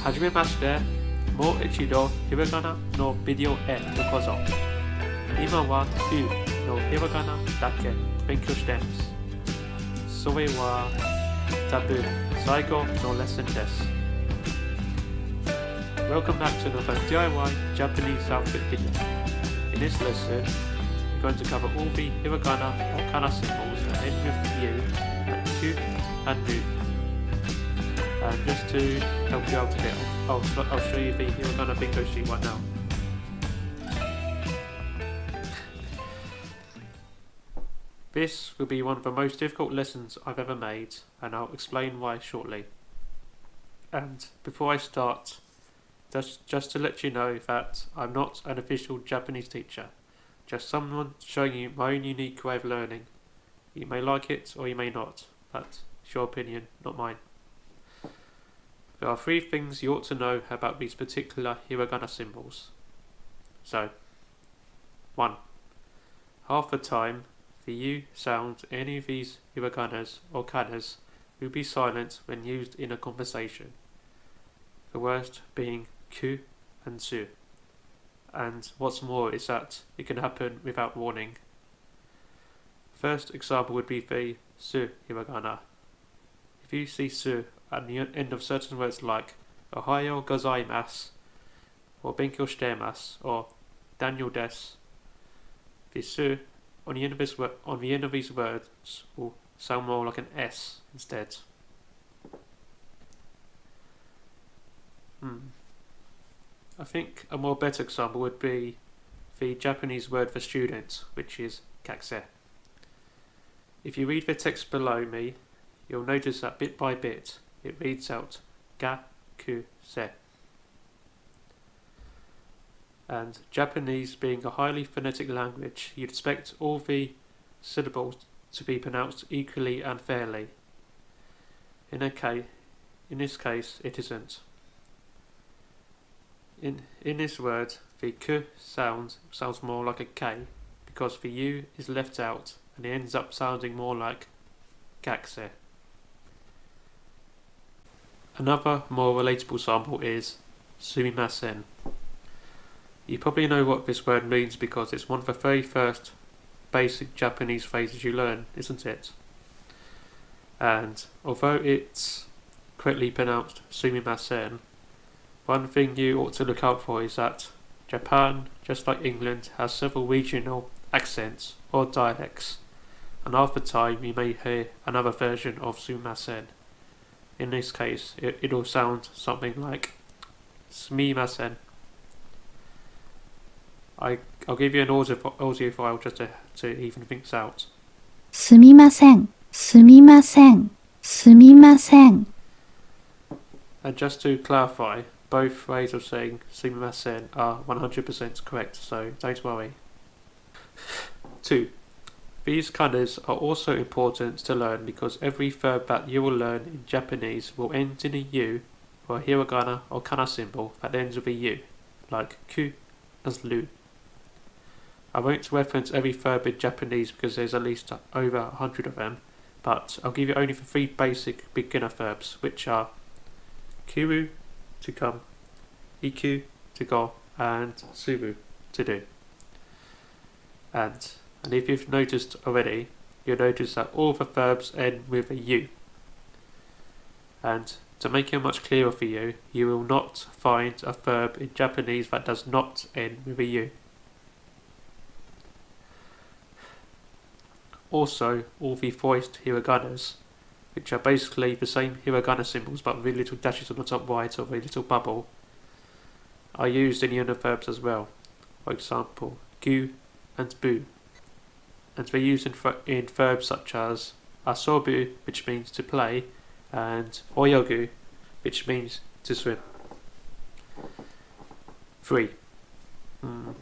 はじめまして。もう一度ひらがなのビデオへようこそ。今はうのひらがなだけ勉強しています。それは多分最後のレッスンです。Welcome back to another DIY Japanese alphabet video. In this lesson, we're going to cover all the hiragana or kana symbols that end with U and Q and mu. And just to help you out a bit, I'll show you the hiragana bingo sheet right now. This will be one of the most difficult lessons I've ever made, and I'll explain why shortly. And before I start, just to let you know that I'm not an official Japanese teacher, just someone showing you my own unique way of learning. You may like it or you may not, but it's your opinion, not mine. There are 3 things you ought to know about these particular hiragana symbols. So, 1. Half the time, the U sound in any of these hiraganas or kanas will be silent when used in a conversation. The worst being ku and su. And what's more is that it can happen without warning. First example would be the su hiragana. If you see su at the end of certain words like Ohayo gozaimasu, or Benkyou shitemasu, or Daniel desu, the su on the end of these words will sound more like an S instead. I think a more better example would be the Japanese word for student, which is kakase. If you read the text below me, you'll notice that bit by bit it reads out gakuse. And Japanese being a highly phonetic language, you'd expect all the syllables to be pronounced equally and fairly. In this case, it isn't. In this word, the k sounds more like a K because the U is left out and it ends up sounding more like kakse. Another more relatable example is Sumimasen. You probably know what this word means because it's one of the very first basic Japanese phrases you learn, isn't it? And although it's correctly pronounced Sumimasen, one thing you ought to look out for is that Japan, just like England, has several regional accents or dialects, and half the time you may hear another version of Sumimasen. In this case, it'll sound something like Sumimasen. I'll give you an audio file just to even things out. すみません、すみません、すみません。 And just to clarify, both ways of saying sumimasen are 100% correct, so don't worry. 2. These kanas are also important to learn because every verb that you will learn in Japanese will end in a U, or a hiragana or kana symbol that ends with a U, like ku and lu. I won't reference every verb in Japanese because there's at least over 100 of them, but I'll give you only the 3 basic beginner verbs, which are kiru, to come, iku, to go, and suru, to do. And if you've noticed already, you'll notice that all the verbs end with a U. And to make it much clearer for you, you will not find a verb in Japanese that does not end with a U. Also, all the voiced hiraganas, which are basically the same hiragana symbols but with little dashes on the top right of a little bubble, are used in the other verbs as well. For example, gu and bu. And they're used in verbs such as asobu, which means to play, and oyogu, which means to swim. 3. I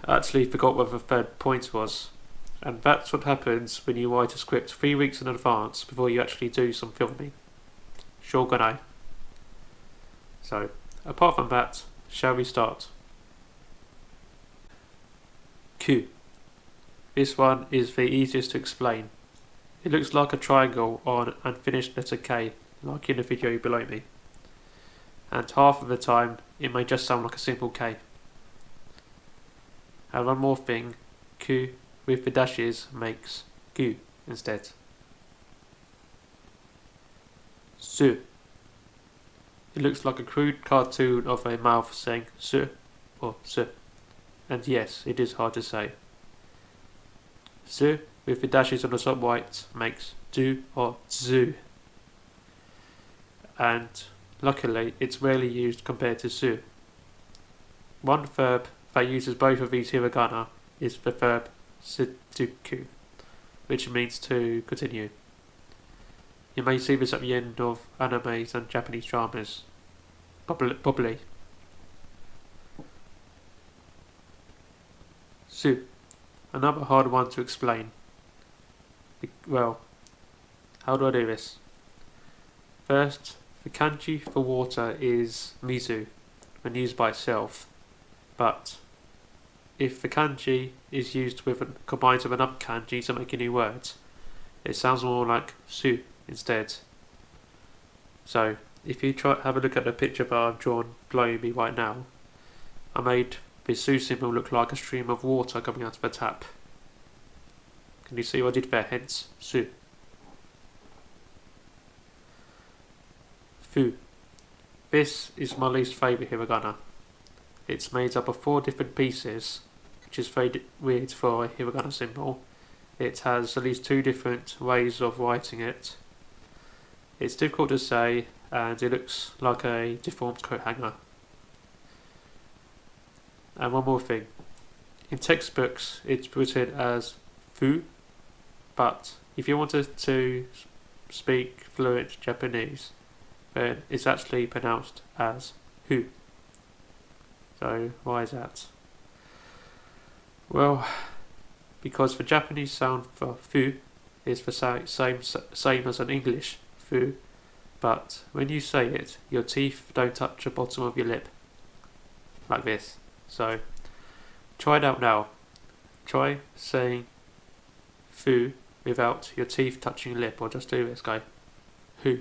actually forgot what the third point was. And that's what happens when you write a script 3 weeks in advance before you actually do some filming. Shogunai. So, apart from that, shall we start? Q. This one is the easiest to explain. It looks like a triangle on an unfinished letter K, like in the video below me. And half of the time, it may just sound like a simple K. And one more thing, ku with the dashes makes gu instead. Su. It looks like a crude cartoon of a mouth saying su or su. And yes, it is hard to say. Su with the dashes on the top right makes du or zu. And luckily, it's rarely used compared to su. One verb that uses both of these hiragana is the verb sudoku, which means to continue. You may see this at the end of animes and Japanese dramas. Probably. Su. Another hard one to explain. Well, how do I do this? First, the kanji for water is mizu when used by itself, but if the kanji is combined with another kanji to make a new word, it sounds more like su instead. So, if you have a look at the picture that I've drawn below me right now, I made the su symbol look like a stream of water coming out of a tap. Can you see what I did there? Hence, su. Fu. This is my least favourite hiragana. It's made up of 4 different pieces, which is very weird for a hiragana symbol. It has at least 2 different ways of writing it. It's difficult to say, and it looks like a deformed coat hanger. And one more thing. In textbooks, it's written as fu, but if you wanted to speak fluent Japanese, then it's actually pronounced as hu. So why is that? Well, because the Japanese sound for fu is the same as an English fu, but when you say it, your teeth don't touch the bottom of your lip. Like this. So, try it out now. Try saying fu without your teeth touching your lip, or just do this, go. Hu.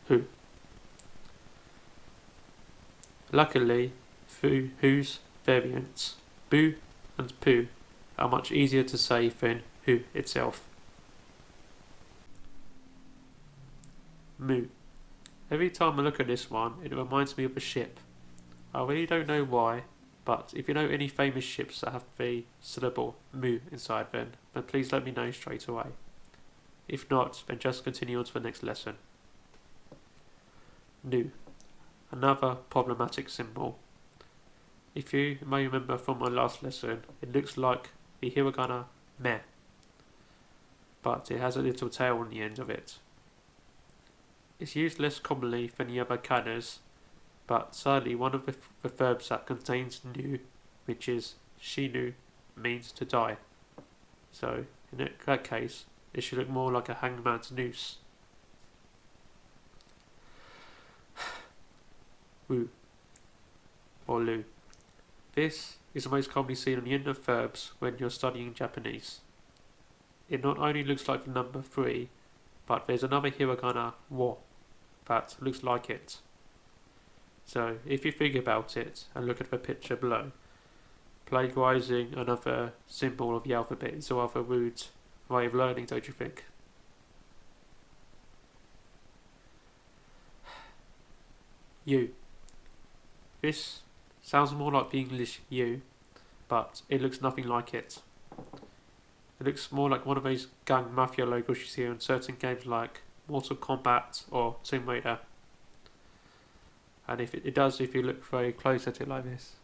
Hu. Luckily, whose variants, bu and pu, are much easier to say than hu itself. Mu. Every time I look at this one, it reminds me of a ship. I really don't know why, but if you know any famous ships that have the syllable mu inside them, then please let me know straight away. If not, then just continue on to the next lesson. Nu. Another problematic symbol. If you may remember from my last lesson, it looks like the hiragana me, but it has a little tail on the end of it. It's used less commonly than the other kanas, but sadly one of the verbs that contains nu, which is shinu, means to die. So, in that case, it should look more like a hangman's noose. Wu. Or lu. This is the most commonly seen on the end of verbs when you're studying Japanese. It not only looks like the number 3, but there's another hiragana wo that looks like it. So if you think about it and look at the picture below, plagiarizing another symbol of the alphabet is a rather rude way of learning, don't you think? You. This sounds more like the English you, but it looks nothing like it. It looks more like one of those gang mafia logos you see in certain games like Mortal Kombat or Tomb Raider. And it does if you look very close at it like this.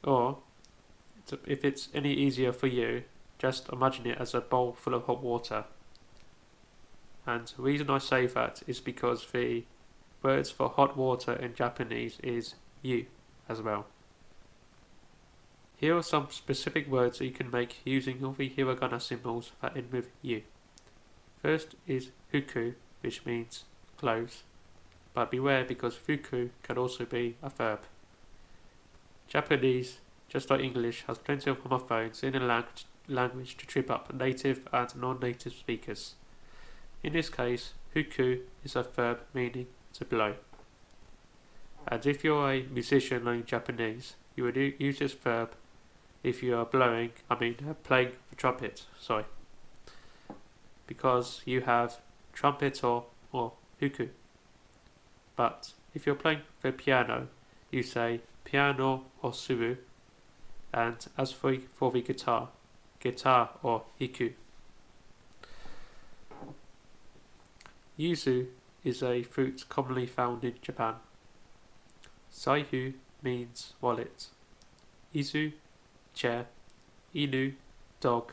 Or, if it's any easier for you, just imagine it as a bowl full of hot water. And the reason I say that is because the words for hot water in Japanese is you as well. Here are some specific words that you can make using all the hiragana symbols that end with you. First is fuku, which means clothes, but beware because fuku can also be a verb. Japanese, just like English, has plenty of homophones in a language to trip up native and non-native speakers. In this case, huku is a verb meaning to blow. And if you're a musician learning Japanese, you would use this verb if you are playing the trumpet, because you have trumpet or huku. But if you're playing the piano, you say piano or suru, and as for the guitar or hiku. Yuzu is a fruit commonly found in Japan. Saihu means wallet. Izu, chair. Inu, dog.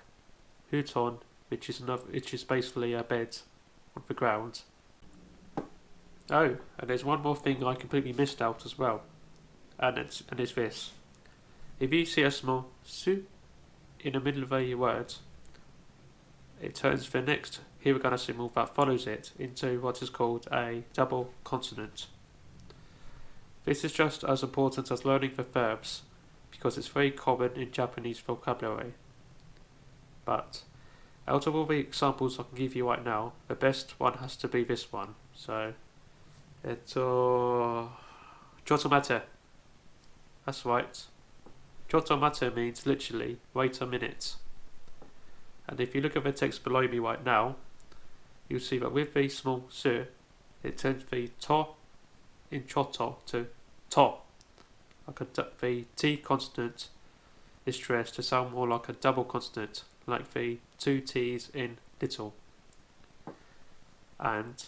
Huton, which is basically a bed on the ground. Oh, and there's one more thing I completely missed out as well, and it's this. If you see a small su in the middle of a word, it turns the next hiragana symbol that follows it into what is called a double consonant. This is just as important as learning the verbs, because it's very common in Japanese vocabulary. But out of all the examples I can give you right now, the best one has to be this one. So, chotomate. That's right. Chotomate means literally, wait a minute. And if you look at the text below me right now, you'll see that with the small su, it turns the to in choto to to. The T consonant is stressed to sound more like a double consonant, like the two T's in little. And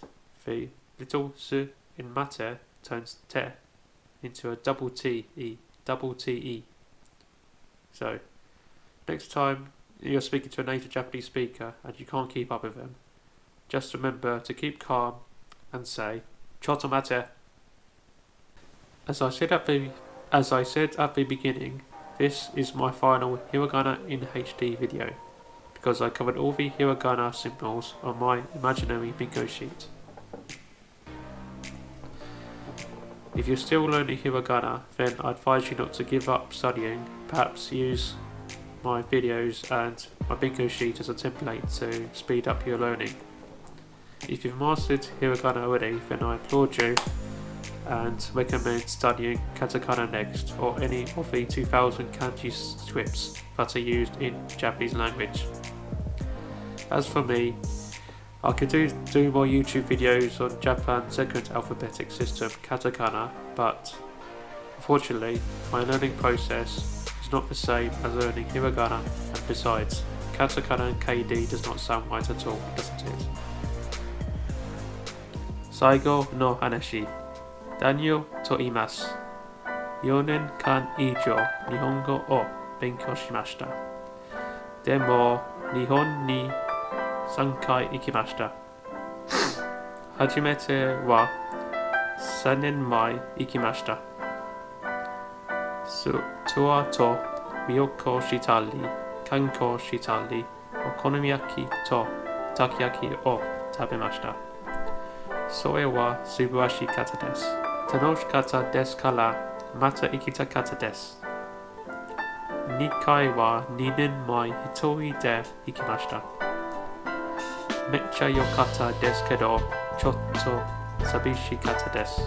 the little su in mate turns te into a double T-E. So, next time you're speaking to a native Japanese speaker and you can't keep up with them, just remember to keep calm and say, chotomate. As I said at the beginning, this is my final Hiragana in HD video, because I covered all the Hiragana symbols on my imaginary bingo sheet. If you're still learning Hiragana, then I advise you not to give up studying. Perhaps use my videos and my bingo sheet as a template to speed up your learning. If you've mastered Hiragana already, then I applaud you and recommend studying katakana next, or any of the 2000 kanji scripts that are used in Japanese language. As for me, I could do more YouTube videos on Japan's second alphabetic system, katakana, but unfortunately my learning process is not the same as learning hiragana, and besides, katakana and KD does not sound right at all, doesn't it? Saigo no hanashi. Daniel to imasu. 4年間以上日本語を勉強しました。でも日本に3回行きました。初めては3年前行きました。ツアーと旅行したり、観光したり、お好み焼きとたこ焼きを食べました。それは素晴らしかったです。楽しかったですからまた行きたかったです。2回は2年前一人で行きました。めっちゃ良かったですけどちょっと寂しかったです。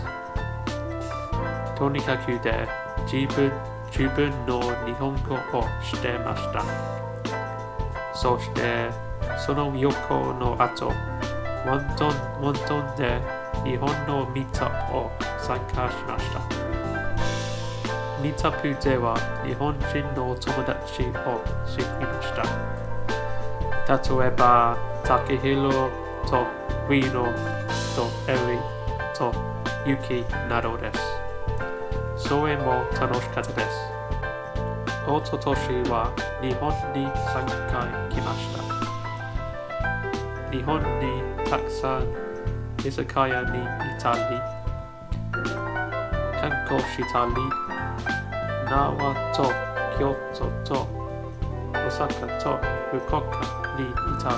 とにかくで自分の日本語をしてました。そしてその旅行の後、ワントンで日本のミートアップを参加しました。ミートアップでは日本人の友達を知りました。例えば、竹広とウィノとエリとユキなどです。それも楽しかったです。おととしは日本に3回来ました。日本にたくさん居酒屋にいたり、観光したり、奈良と京都と大阪と福岡にいたり、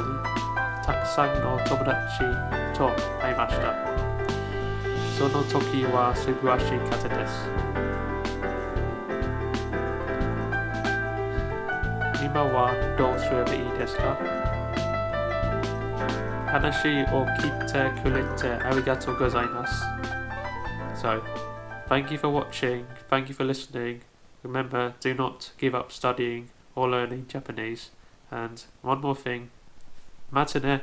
たくさんの友達と会いました。その時は素晴らしかったです。今はどうすればいいですか？ Hanashi o kite kurete arigatou gozaimasu. So, thank you for watching, thank you for listening. Remember, do not give up studying or learning Japanese. And one more thing, matane.